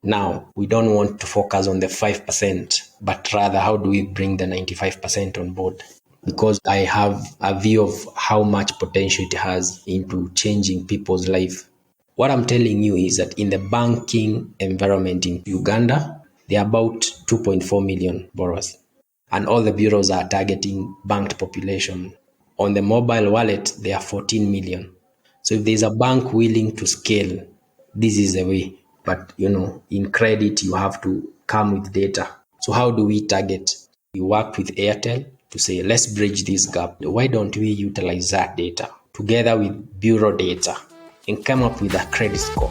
Now, we don't want to focus on the 5%, but rather how do we bring the 95% on board? Because I have a view of how much potential it has into changing people's life. What I'm telling you is that in the banking environment in Uganda, there are about 2.4 million borrowers, and all the bureaus are targeting banked population. On the mobile wallet, there are 14 million. So if there's a bank willing to scale, this is the way. But in credit, you have to come with data. So how do we target? We worked with Airtel to say, let's bridge this gap. Why don't we utilize that data together with bureau data and come up with a credit score?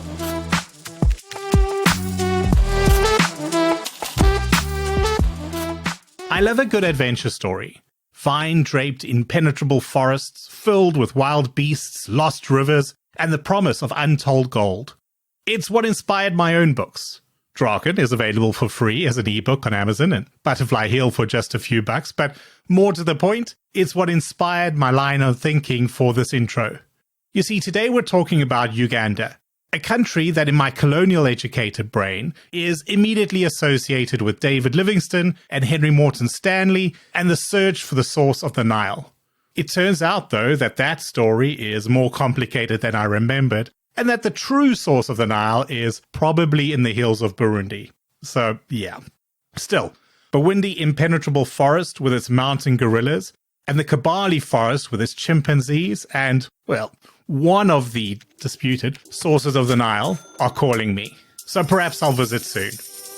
I love a good adventure story. Vine-draped impenetrable forests filled with wild beasts, lost rivers, and the promise of untold gold. It's what inspired my own books. Draken is available for free as an ebook on Amazon and Butterfly Hill for just a few bucks, but more to the point, it's what inspired my line of thinking for this intro. You see, today we're talking about Uganda, a country that in my colonial-educated brain is immediately associated with David Livingstone and Henry Morton Stanley and the search for the source of the Nile. It turns out, though, that story is more complicated than I remembered, and that the true source of the Nile is probably in the hills of Burundi. So, yeah. Still, Bawindi impenetrable forest with its mountain gorillas, and the Kabali forest with its chimpanzees, and, well, one of the disputed sources of the Nile are calling me. So perhaps I'll visit soon.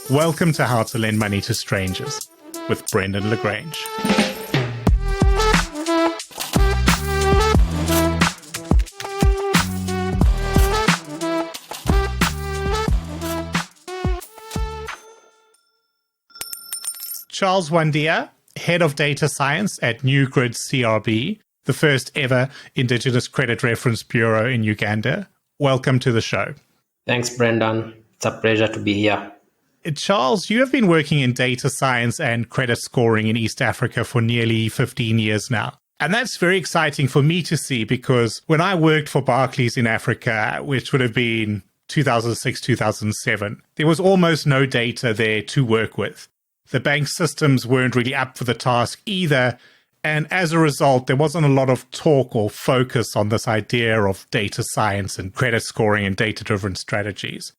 Welcome to How to Lend Money to Strangers with Brendan Lagrange. Charles Wandia, Head of Data Science at gnuGrid CRB, the first ever Indigenous Credit Reference Bureau in Uganda. Welcome to the show. Thanks, Brendan. It's a pleasure to be here. Charles, you have been working in data science and credit scoring in East Africa for nearly 15 years now. And that's very exciting for me to see because when I worked for Barclays in Africa, which would have been 2006, 2007, there was almost no data there to work with. The bank systems weren't really up for the task either. And as a result, there wasn't a lot of talk or focus on this idea of data science and credit scoring and data-driven strategies.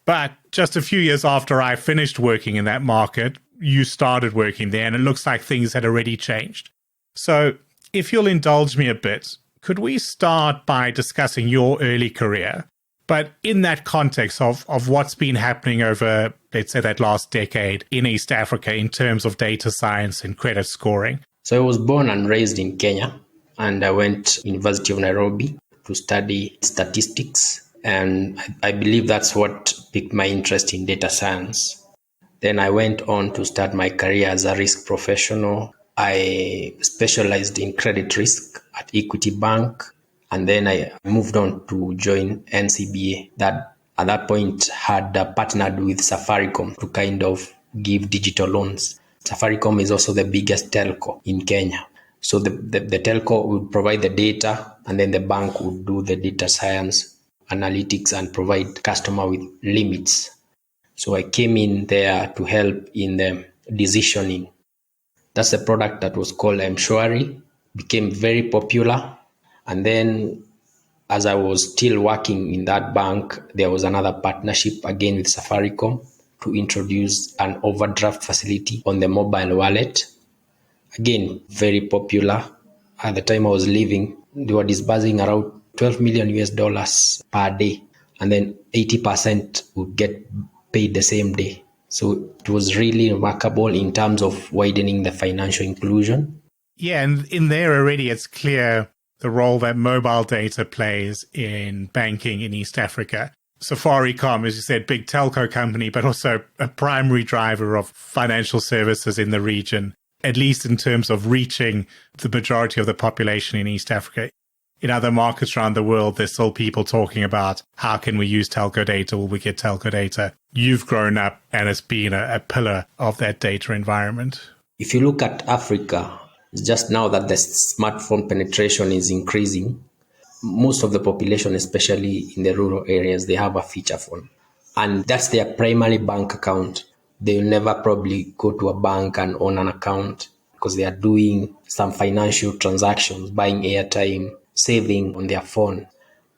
But just a few years after I finished working in that market, you started working there, and it looks like things had already changed. So if you'll indulge me a bit, could we start by discussing your early career? But in that context of what's been happening over, let's say, that last decade in East Africa in terms of data science and credit scoring. So I was born and raised in Kenya, and I went to University of Nairobi to study statistics. And I believe that's what piqued my interest in data science. Then I went on to start my career as a risk professional. I specialized in credit risk at Equity Bank. And then I moved on to join NCBA that at that point had partnered with Safaricom to kind of give digital loans. Safaricom is also the biggest telco in Kenya. So the telco would provide the data, and then the bank would do the data science, analytics, and provide customer with limits. So I came in there to help in the decisioning. That's a product that was called M-Shwari, became very popular. And then as I was still working in that bank, there was another partnership again with Safaricom to introduce an overdraft facility on the mobile wallet. Again, very popular. At the time I was leaving, they were disbursing around 12 million US dollars per day. And then 80% would get paid the same day. So it was really remarkable in terms of widening the financial inclusion. Yeah, and in there already it's clear the role that mobile data plays in banking in East Africa. Safaricom, as you said, big telco company, but also a primary driver of financial services in the region, at least in terms of reaching the majority of the population in East Africa. In other markets around the world, there's still people talking about how can we use telco data? Will we get telco data? You've grown up and it's been a pillar of that data environment. If you look at Africa, just now that the smartphone penetration is increasing, most of the population, especially in the rural areas, they have a feature phone. and that's their primary bank account. They'll never probably go to a bank and own an account because they are doing some financial transactions, buying airtime, saving on their phone.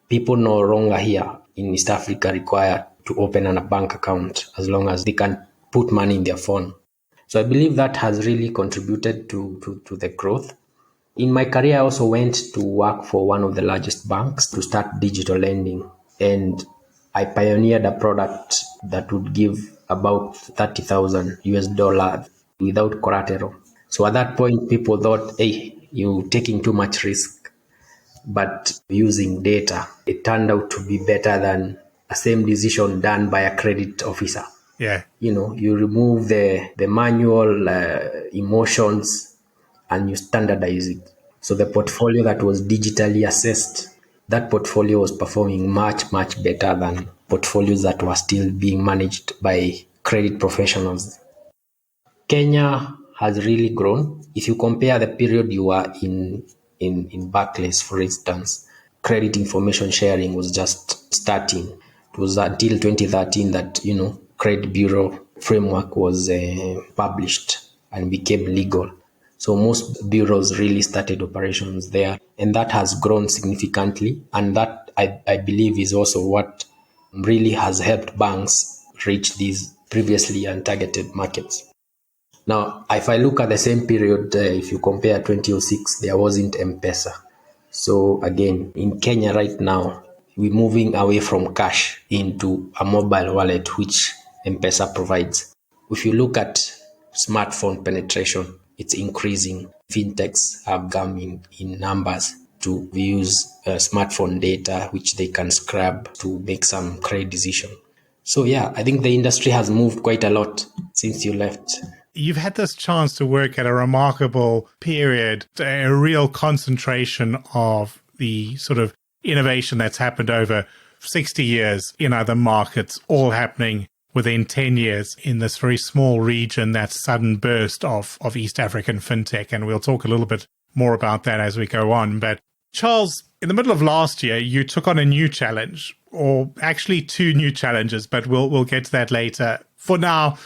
People no longer here in East Africa require to open a bank account as long as they can put money in their phone. So I believe that has really contributed to the growth. In my career, I also went to work for one of the largest banks to start digital lending. And I pioneered a product that would give about 30,000 US dollars without collateral. So at that point, people thought, hey, you're taking too much risk. But using data, it turned out to be better than a same decision done by a credit officer. Yeah. You remove the manual emotions and you standardize it. So the portfolio that was digitally assessed, that portfolio was performing much, much better than portfolios that were still being managed by credit professionals. Kenya has really grown. If you compare the period you were in Barclays, for instance, credit information sharing was just starting. It was until 2013 that, credit bureau framework was published and became legal. So most bureaus really started operations there, and that has grown significantly. And that I believe is also what really has helped banks reach these previously untargeted markets. Now, if I look at the same period, if you compare 2006, there wasn't M-PESA. So again, in Kenya right now, we're moving away from cash into a mobile wallet, which M-PESA provides. If you look at smartphone penetration, it's increasing. Fintechs have come in numbers to use smartphone data, which they can scrub to make some credit decision. So yeah, I think the industry has moved quite a lot since you left. You've had this chance to work at a remarkable period, a real concentration of the sort of innovation that's happened over 60 years in other markets, all happening within 10 years in this very small region, that sudden burst of East African fintech. And we'll talk a little bit more about that as we go on. But Charles, in the middle of last year, you took on a new challenge, or actually two new challenges, but we'll get to that later. For now,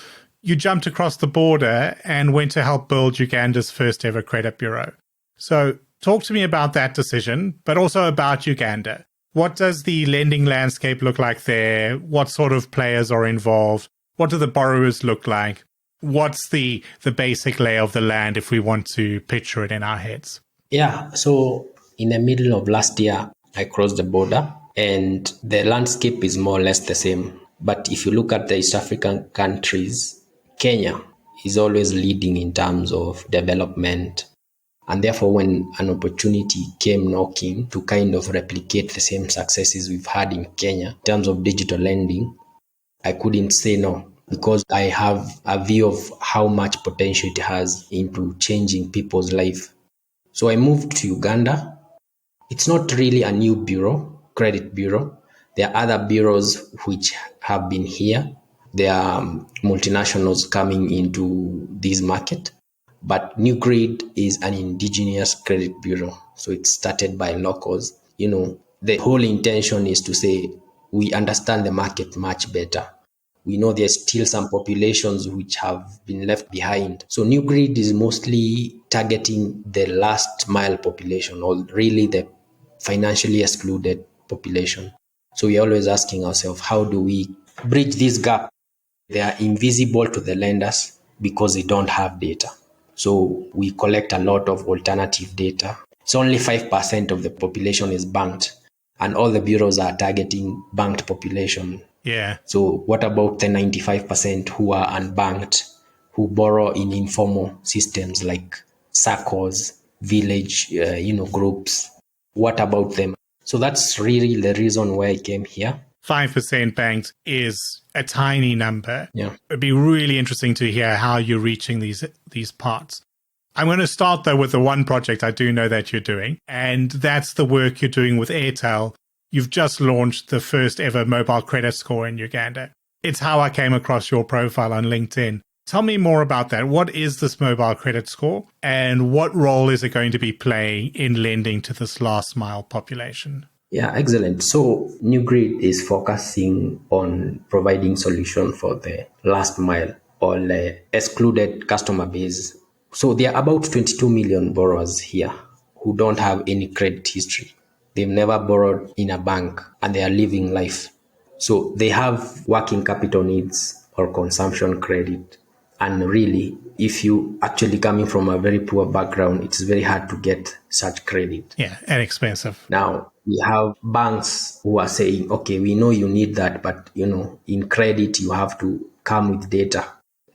you jumped across the border and went to help build Uganda's first ever credit bureau. So talk to me about that decision, but also about Uganda. What does the lending landscape look like there? What sort of players are involved? What do the borrowers look like? What's the basic lay of the land if we want to picture it in our heads? Yeah, so in the middle of last year, I crossed the border and the landscape is more or less the same. But if you look at the East African countries, Kenya is always leading in terms of development. And therefore, when an opportunity came knocking to kind of replicate the same successes we've had in Kenya in terms of digital lending, I couldn't say no because I have a view of how much potential it has into changing people's life. So I moved to Uganda. It's not really a new bureau, credit bureau. There are other bureaus which have been here. There are multinationals coming into this market. But gnuGrid is an indigenous credit bureau. So it's started by locals. The whole intention is to say we understand the market much better. We know there's still some populations which have been left behind. So gnuGrid is mostly targeting the last mile population, or really the financially excluded population. So we're always asking ourselves, how do we bridge this gap? They are invisible to the lenders because they don't have data. So we collect a lot of alternative data. It's only 5% of the population is banked, and all the bureaus are targeting banked population. Yeah. So what about the 95% who are unbanked, who borrow in informal systems like circles, village, groups? What about them? So that's really the reason why I came here. 5% banked is a tiny number. Yeah. It'd be really interesting to hear how you're reaching these parts. I'm going to start, though, with the one project I do know that you're doing, and that's the work you're doing with Airtel. You've just launched the first ever mobile credit score in Uganda. It's how I came across your profile on LinkedIn. Tell me more about that. What is this mobile credit score, and what role is it going to be playing in lending to this last mile population? Yeah, excellent. So gnuGrid is focusing on providing solution for the last mile or the excluded customer base. So there are about 22 million borrowers here who don't have any credit history. They've never borrowed in a bank and they are living life. So they have working capital needs or consumption credit. And really, if you actually coming from a very poor background, it's very hard to get such credit. Yeah, and expensive. Now we have banks who are saying, okay, we know you need that, but in credit you have to come with data.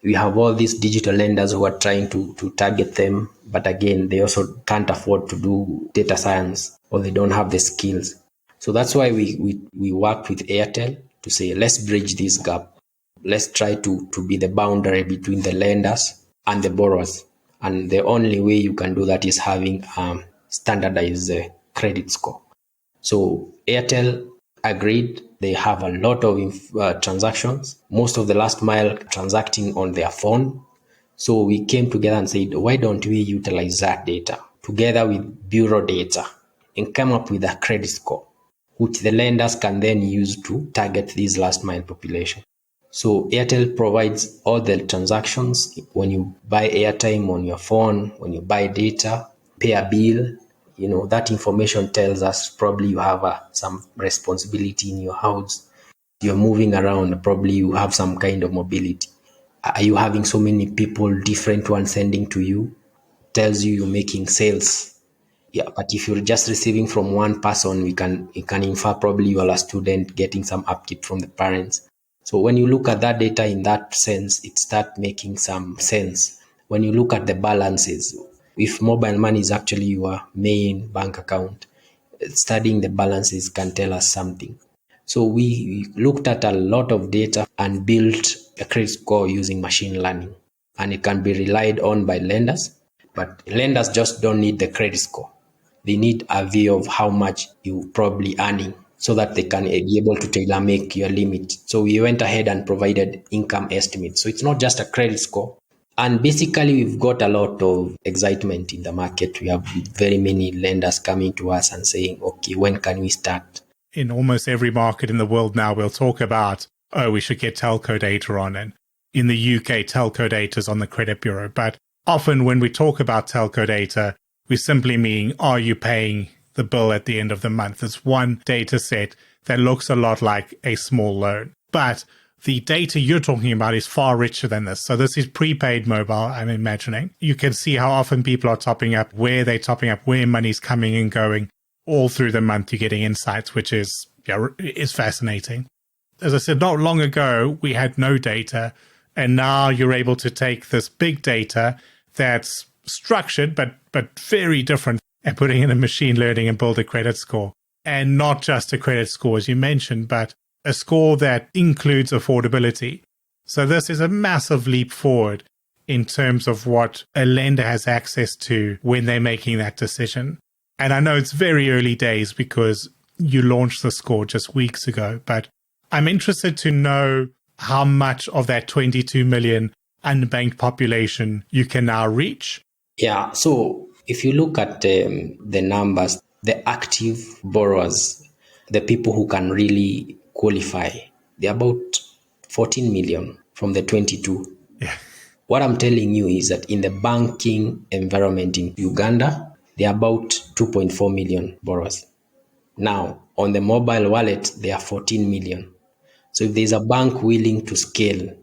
We have all these digital lenders who are trying to target them, but again, they also can't afford to do data science or they don't have the skills. So that's why we work with Airtel to say, let's bridge this gap. Let's try to be the boundary between the lenders and the borrowers. And the only way you can do that is having standardized credit score. So Airtel agreed. They have a lot of transactions, most of the last mile transacting on their phone. So we came together and said, why don't we utilize that data together with bureau data and come up with a credit score, which the lenders can then use to target this last mile population. So Airtel provides all the transactions when you buy airtime on your phone, when you buy data, pay a bill. That information tells us probably you have some responsibility in your house. You're moving around, probably you have some kind of mobility. Are you having so many people, different ones sending to you? Tells you you're making sales. Yeah, but if you're just receiving from one person, we can infer probably you are a student getting some upkeep from the parents. So when you look at that data in that sense, it starts making some sense. When you look at the balances, if mobile money is actually your main bank account, studying the balances can tell us something. So we looked at a lot of data and built a credit score using machine learning. And it can be relied on by lenders, but lenders just don't need the credit score. They need a view of how much you probably earning so that they can be able to tailor make your limit. So we went ahead and provided income estimates. So it's not just a credit score. And basically, we've got a lot of excitement in the market. We have very many lenders coming to us and saying, okay, when can we start? In almost every market in the world now, we'll talk about, oh, we should get telco data on. And in the UK, telco data is on the credit bureau. But often when we talk about telco data, we simply mean, are you paying the bill at the end of the month? It's one data set that looks a lot like a small loan. But the data you're talking about is far richer than this. So this is prepaid mobile, I'm imagining. You can see how often people are topping up, where they're topping up, where money's coming and going. All through the month, you're getting insights, which is fascinating. As I said, not long ago, we had no data. And now you're able to take this big data that's structured, but very different, and putting in a machine learning and build a credit score. And not just a credit score, as you mentioned, but a score that includes affordability. So this is a massive leap forward in terms of what a lender has access to when they're making that decision. And I know it's very early days because you launched the score just weeks ago, but I'm interested to know how much of that 22 million unbanked population you can now reach. Yeah, so if you look at the numbers, the active borrowers, the people who can really qualify, they're about 14 million from the 22. Yeah. What I'm telling you is that in the banking environment in Uganda, there are about 2.4 million borrowers. Now, on the mobile wallet, there are 14 million. So if there's a bank willing to scale,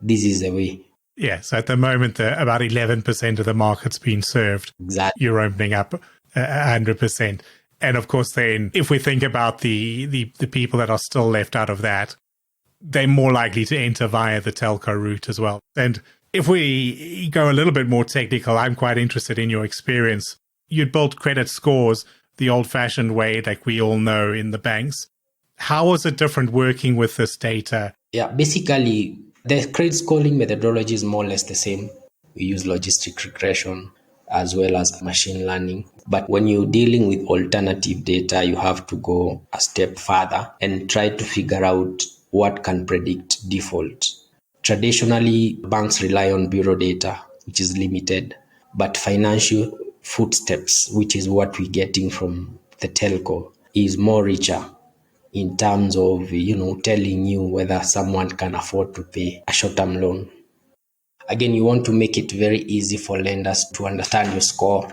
this is the way. Yeah, so at the moment, about 11% of the market's being served. Exactly. You're opening up 100%. And of course, then, if we think about the people that are still left out of that, they're more likely to enter via the telco route as well. And if we go a little bit more technical, I'm quite interested in your experience. You'd built credit scores the old-fashioned way, like we all know in the banks. How was it different working with this data? Yeah, basically, the credit scoring methodology is more or less the same. We use logistic regression as well as machine learning. But when you're dealing with alternative data, you have to go a step further and try to figure out what can predict default. Traditionally, banks rely on bureau data, which is limited, but financial footsteps, which is what we're getting from the telco, is more richer in terms of, telling you whether someone can afford to pay a short-term loan. Again, you want to make it very easy for lenders to understand your score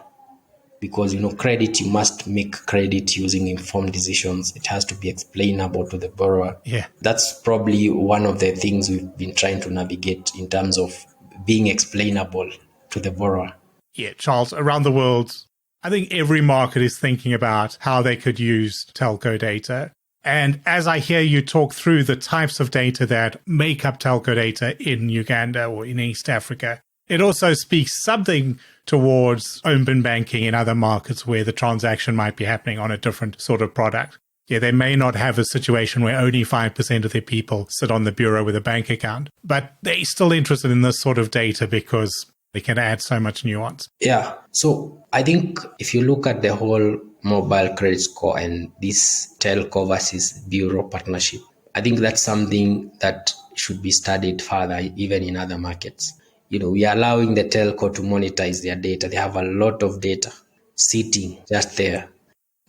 because, credit, you must make credit using informed decisions. It has to be explainable to the borrower. Yeah. That's probably one of the things we've been trying to navigate in terms of being explainable to the borrower. Yeah, Charles, around the world, I think every market is thinking about how they could use telco data. And as I hear you talk through the types of data that make up telco data in Uganda or in East Africa, it also speaks something towards open banking in other markets where the transaction might be happening on a different sort of product. Yeah, they may not have a situation where only 5% of their people sit on the bureau with a bank account, but they're still interested in this sort of data because they can add so much nuance. Yeah. So I think if you look at the whole mobile credit score and this telco versus bureau partnership, I think that's something that should be studied further, even in other markets. We are allowing the telco to monetize their data. They have a lot of data sitting just there.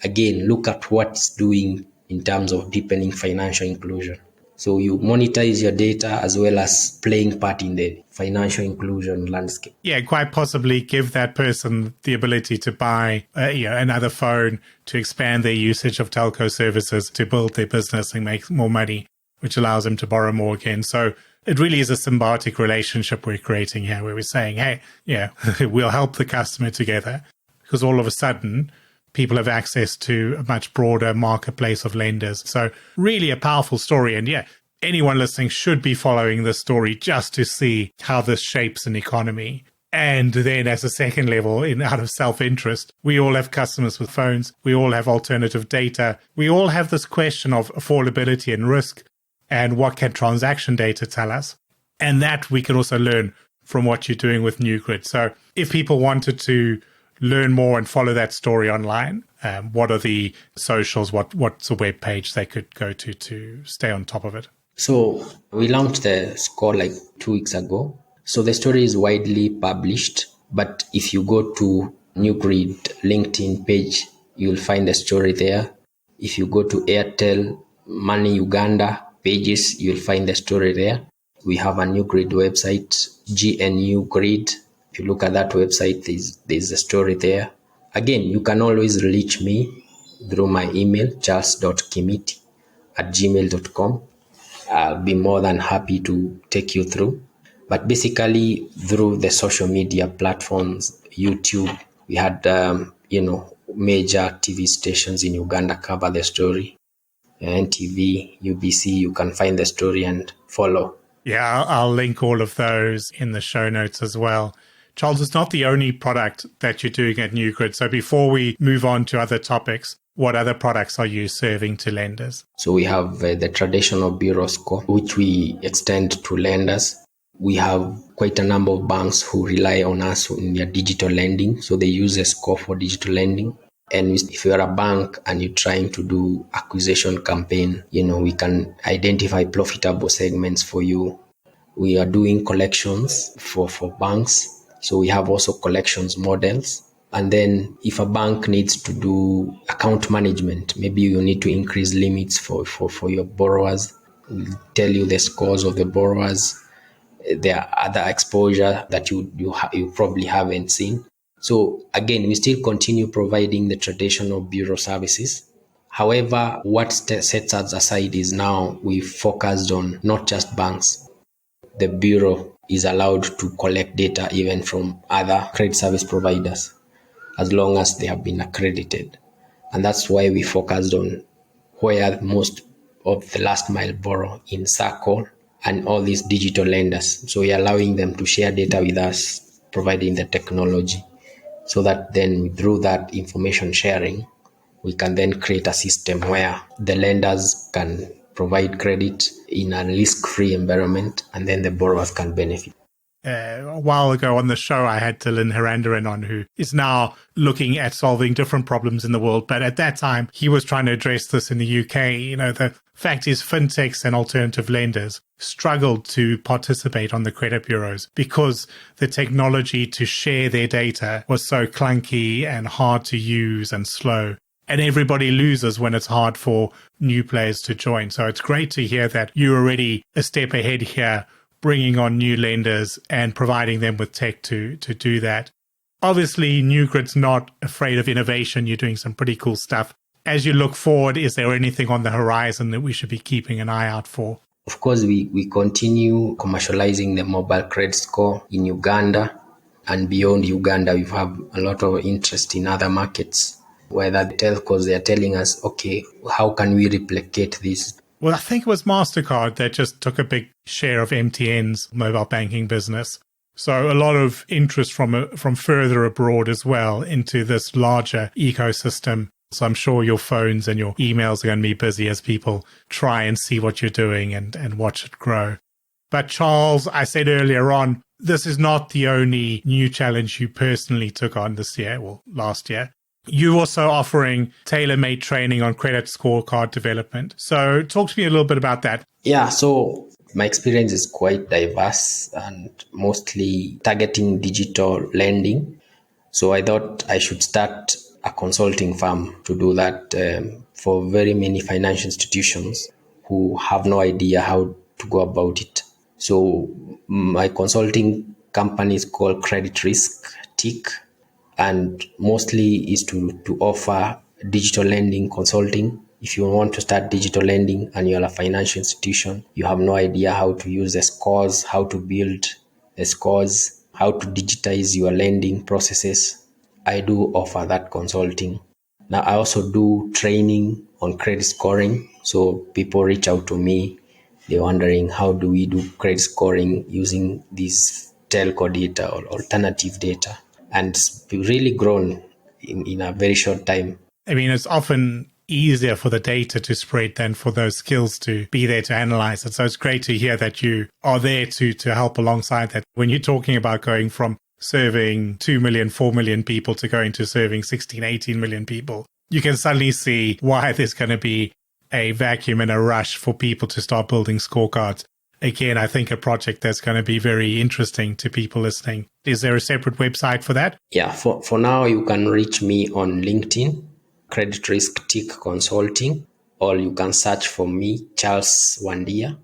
Again, look at what it's doing in terms of deepening financial inclusion. So you monetize your data as well as playing part in the financial inclusion landscape. Yeah, quite possibly give that person the ability to buy another phone, to expand their usage of telco services, to build their business and make more money, which allows them to borrow more again. So it really is a symbiotic relationship we're creating here where we're saying, hey, yeah, we'll help the customer together because all of a sudden people have access to a much broader marketplace of lenders. So really a powerful story. And yeah, anyone listening should be following this story just to see how this shapes an economy. And then as a second level, out of self-interest, we all have customers with phones. We all have alternative data. We all have this question of affordability and risk and what can transaction data tell us. And that we can also learn from what you're doing with gnuGrid. So if people wanted to learn more and follow that story online, what are the socials? What's a web page they could go to stay on top of it? So we launched the score like 2 weeks ago. So the story is widely published, but if you go to gnuGrid LinkedIn page, you'll find the story there. If you go to Airtel Money Uganda pages, you'll find the story there. We have a gnuGrid website, gnuGrid. If you look at that website, there's a story there. Again, you can always reach me through my email, charles.kimiti@gmail.com. I'll be more than happy to take you through. But basically, through the social media platforms, YouTube, we had, major TV stations in Uganda cover the story. NTV, UBC, you can find the story and follow. Yeah, I'll link all of those in the show notes as well. Charles, it's not the only product that you're doing at gnuGrid. So before we move on to other topics, what other products are you serving to lenders? So we have the traditional bureau score, which we extend to lenders. We have quite a number of banks who rely on us in their digital lending. So they use a score for digital lending. And if you're a bank and you're trying to do acquisition campaign, we can identify profitable segments for you. We are doing collections for banks. So we have also collections models. And then if a bank needs to do account management, maybe you need to increase limits for your borrowers. We'll tell you the scores of the borrowers, their other exposure that you probably haven't seen. So again, we still continue providing the traditional bureau services. However, what sets us aside is now we've focused on not just banks. The bureau is allowed to collect data even from other credit service providers as long as they have been accredited. And that's why we focused on where most of the last mile borrow in Circle and all these digital lenders. So we're allowing them to share data with us, providing the technology, so that then through that information sharing, we can then create a system where the lenders can provide credit in a risk-free environment, and then the borrowers can benefit. A while ago on the show, I had Dylan Hirandaran on, who is now looking at solving different problems in the world. But at that time, he was trying to address this in the UK. The fact is fintechs and alternative lenders struggled to participate on the credit bureaus because the technology to share their data was so clunky and hard to use and slow. and everybody loses when it's hard for new players to join. So it's great to hear that you're already a step ahead here, bringing on new lenders and providing them with tech to do that. Obviously, gnuGrid's not afraid of innovation. You're doing some pretty cool stuff. As you look forward, is there anything on the horizon that we should be keeping an eye out for? Of course, we continue commercializing the mobile credit score in Uganda, and beyond Uganda, we have a lot of interest in other markets where the telcos, they are telling us, okay, how can we replicate this? Well, I think it was MasterCard that just took a big share of MTN's mobile banking business. So a lot of interest from further abroad as well into this larger ecosystem. So I'm sure your phones and your emails are going to be busy as people try and see what you're doing and watch it grow. But Charles, I said earlier on, this is not the only new challenge you personally took on this year, well, last year. You're also offering tailor-made training on credit scorecard development. So talk to me a little bit about that. Yeah, so my experience is quite diverse and mostly targeting digital lending. So I thought I should start a consulting firm to do that for very many financial institutions who have no idea how to go about it. So my consulting company is called Credit Risk TIC, and mostly is to offer digital lending consulting. If you want to start digital lending and you're a financial institution, you have no idea how to use the scores, how to build the scores, how to digitize your lending processes, I do offer that consulting. Now, I also do training on credit scoring. So people reach out to me. They're wondering, how do we do credit scoring using these telco data or alternative data? And it's really grown in a very short time. I mean, it's often easier for the data to spread than for those skills to be there to analyze it. So it's great to hear that you are there to help alongside that. When you're talking about going from serving 2 million, 4 million people to going to serving 16, 18 million people, you can suddenly see why there's going to be a vacuum and a rush for people to start building scorecards. Again, I think a project that's going to be very interesting to people listening. Is there a separate website for that? Yeah, for now, you can reach me on LinkedIn, Credit Risk TIC Consulting, or you can search for me, Charles Wandia.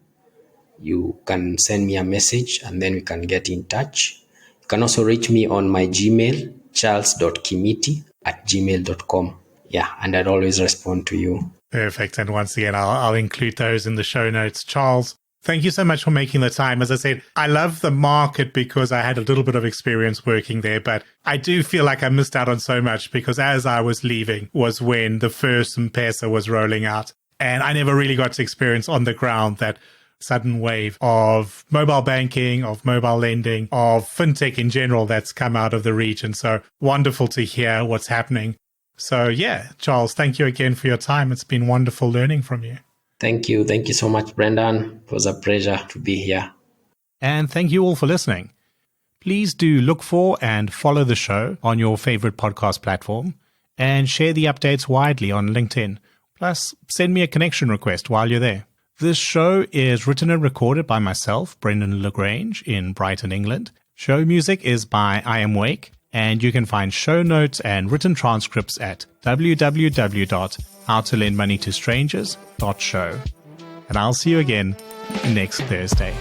You can send me a message and then we can get in touch. You can also reach me on my Gmail, charles.kimiti@gmail.com. Yeah, and I'd always respond to you. Perfect. And once again, I'll include those in the show notes. Charles, thank you so much for making the time. As I said, I love the market because I had a little bit of experience working there, but I do feel like I missed out on so much because as I was leaving was when the first M-PESA was rolling out. And I never really got to experience on the ground that sudden wave of mobile banking, of mobile lending, of fintech in general that's come out of the region. So wonderful to hear what's happening. So yeah, Charles, thank you again for your time. It's been wonderful learning from you. Thank you. Thank you so much, Brendan. It was a pleasure to be here. And thank you all for listening. Please do look for and follow the show on your favorite podcast platform and share the updates widely on LinkedIn. Plus, send me a connection request while you're there. This show is written and recorded by myself, Brendan Lagrange, in Brighton, England. Show music is by I Am Wake, and you can find show notes and written transcripts at www.howtolendmoneytostrangers.show. And I'll see you again next Thursday.